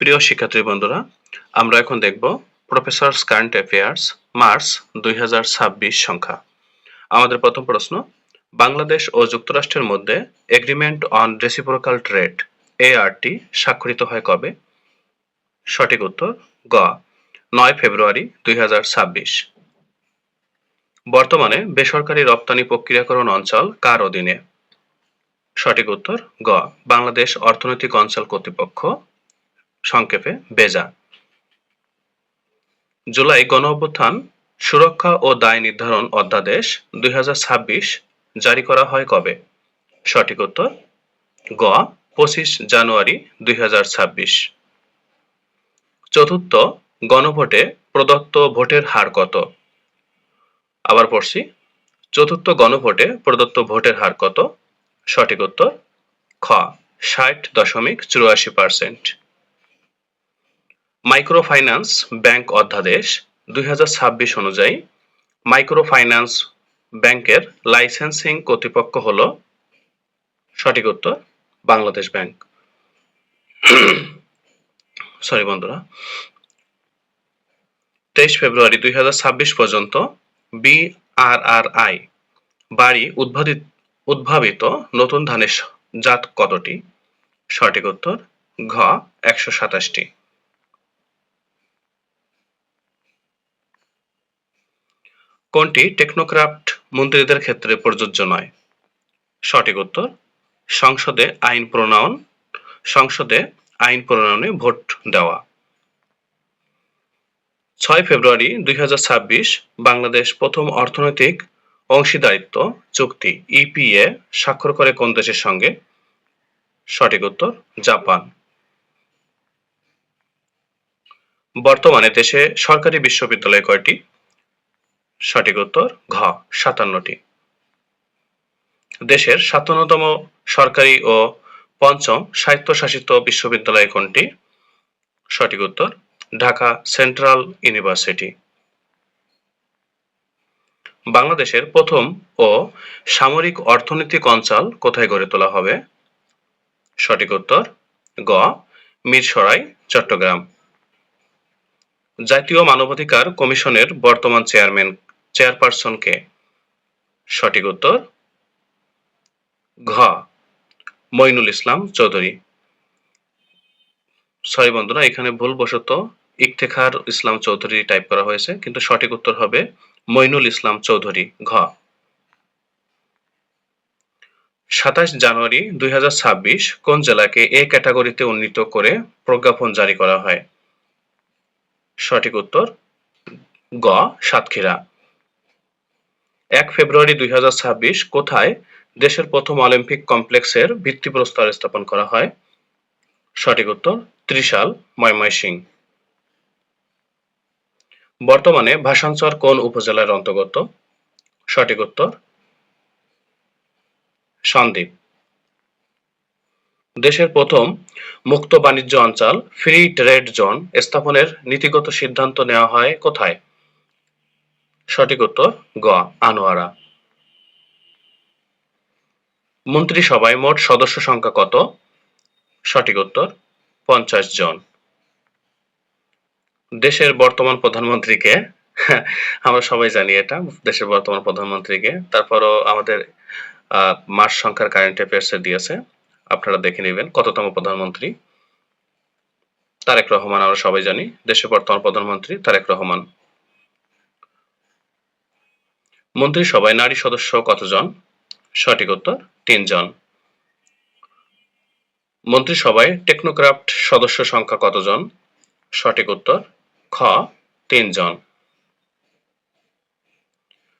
প্রিয় শিক্ষার্থী বন্ধুরা, আমরা এখন দেখব প্রফেসরস কারেন্ট অ্যাফেয়ার্স মার্চ 2026 সংখ্যা। আমাদের প্রথম প্রশ্ন, বাংলাদেশ ও যুক্তরাষ্ট্রের মধ্যে agreement on reciprocal trade ART স্বাক্ষরিত হয় কবে? সঠিক উত্তর গ 9 ফেব্রুয়ারি 2026। বর্তমানে বেসরকারি রপ্তানি প্রক্রিয়াকরণ অঞ্চল কার অধীনে? সঠিক উত্তর গ বাংলাদেশ অর্থনৈতিক অঞ্চল কর্তৃপক্ষ, সংক্ষেপে বেজা। জুলাই গণঅভ্যুত্থান সুরক্ষা ও দায় নির্ধারণ অধ্যাদেশ 2026 জারি করা হয় কবে? সঠিক উত্তর গ 25 জানুয়ারি 2026। চতুর্থ গণভোটে প্রদত্ত ভোটের হার কত? আবার পড়ছি, চতুর্থ গণভোটে প্রদত্ত ভোটের হার কত? সঠিক উত্তর খ 60.84%। মাইক্রো ফাইন্যান্স ব্যাংক অধ্যাদেশ 2026 অনুযায়ী মাইক্রো ফাইন্যান্স ব্যাংকের লাইসেন্সিং কর্তৃপক্ষ হল? সঠিক উত্তর বাংলাদেশ ব্যাংক। সরি বন্ধুরা, 23 ফেব্রুয়ারি 2026 পর্যন্ত বিআরআরআই বাড়ি উদ্ভাবিত নতুন ধানের জাত কতটি? সঠিক উত্তর ঘ 127টি। কোনটি টেকনোক্র্যাট মন্ত্রীদের ক্ষেত্রে প্রযোজ্য নয়? সঠিক উত্তর সংসদে আইন প্রণয়নে ভোট দেওয়া। 6 ফেব্রুয়ারি 2026 বাংলাদেশ প্রথম অর্থনৈতিক অংশীদারিত্ব চুক্তি ইপিএ স্বাক্ষর করে কোন দেশের সঙ্গে? সঠিক উত্তর জাপান। বর্তমানে দেশে সরকারি বিশ্ববিদ্যালয় কয়টি? সঠিক উত্তর ঘ 57টি। দেশের 57তম সরকারি ও পঞ্চম স্বায়ত্তশাসিত বিশ্ববিদ্যালয় কোনটি? সঠিক উত্তর ঢাকা সেন্ট্রাল ইউনিভার্সিটি। বাংলাদেশের প্রথম ও সামরিক অর্থনৈতিক অঞ্চল কোথায় গড়ে তোলা হবে? সঠিক উত্তর গ মিরসরাই, চট্টগ্রাম। জাতীয় মানবাধিকার কমিশনের বর্তমান চেয়ারপারসন কে? সঠিক উত্তর ঘ মইনুল ইসলাম চৌধুরী। সরি বন্ধুরা, এখানে ভুলবশত ইফতেখার ইসলাম চৌধুরী টাইপ করা হয়েছে, কিন্তু সঠিক উত্তর হবে মইনুল ইসলাম চৌধুরী, ঘ। 27 জানুয়ারি 2026 কোন জেলাকে এ ক্যাটাগরিতে উন্নীত করে প্রজ্ঞাপন জারি করা হয়? সঠিক উত্তর গ সাতক্ষীরা। 1 ফেব্রুয়ারি 2026 কোথায় দেশের প্রথম অলিম্পিক কমপ্লেক্সের ভিত্তিপ্রস্তর স্থাপন করা হয়? সঠিক উত্তর ত্রিশাল, ময়মনসিংহ। বর্তমানে ভাষাঞ্চর কোন উপজেলার অন্তর্গত? সঠিক উত্তর সন্দ্বীপ। দেশের প্রথম মুক্ত বাণিজ্য অঞ্চল ফ্রি ট্রেড জোন স্থাপনের নীতিগত সিদ্ধান্ত নেওয়া হয় কোথায়? সঠিক উত্তর গ আনোয়ারা। মন্ত্রিসভায় মোট সদস্য সংখ্যা কত? সঠিক উত্তর 50 জন। দেশের বর্তমান প্রধানমন্ত্রীকে? আমরা সবাই জানি এটা, দেশের বর্তমান প্রধানমন্ত্রীকে। তারপরও আমাদের মার্চ সংখ্যার কারেন্ট অ্যাফেয়ার্সে দিয়েছে, আপনারা দেখে নেবেন কততম প্রধানমন্ত্রী। তারেক রহমান, আমরা সবাই জানি দেশের বর্তমান প্রধানমন্ত্রী তারেক রহমান। মন্ত্রিসভায় নারী সদস্য কতজন? সঠিক উত্তর 3 জন। মন্ত্রিসভায় টেকনোক্র্যাট সদস্য সংখ্যা কতজন? সঠিক উত্তর খ 3 জন।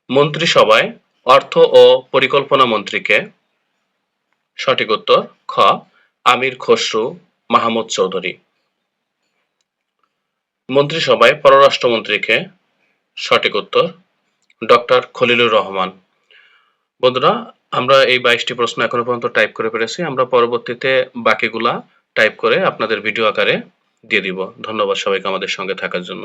মন্ত্রিসভায় অর্থ ও পরিকল্পনা মন্ত্রীকে? সঠিক উত্তর খ আমির খসরু মাহমুদ চৌধুরী। মন্ত্রিসভায় পররাষ্ট্রমন্ত্রীকে? সঠিক উত্তর ডক্টর খলিলুর রহমান। বন্ধুরা, আমরা এই 22টি প্রশ্ন এখনো পর্যন্ত টাইপ করে ফেলেছি। আমরা পরবর্তীতে বাকিগুলা টাইপ করে আপনাদের ভিডিও আকারে দিয়ে দিব। ধন্যবাদ সবাইকে আমাদের সঙ্গে থাকার জন্য।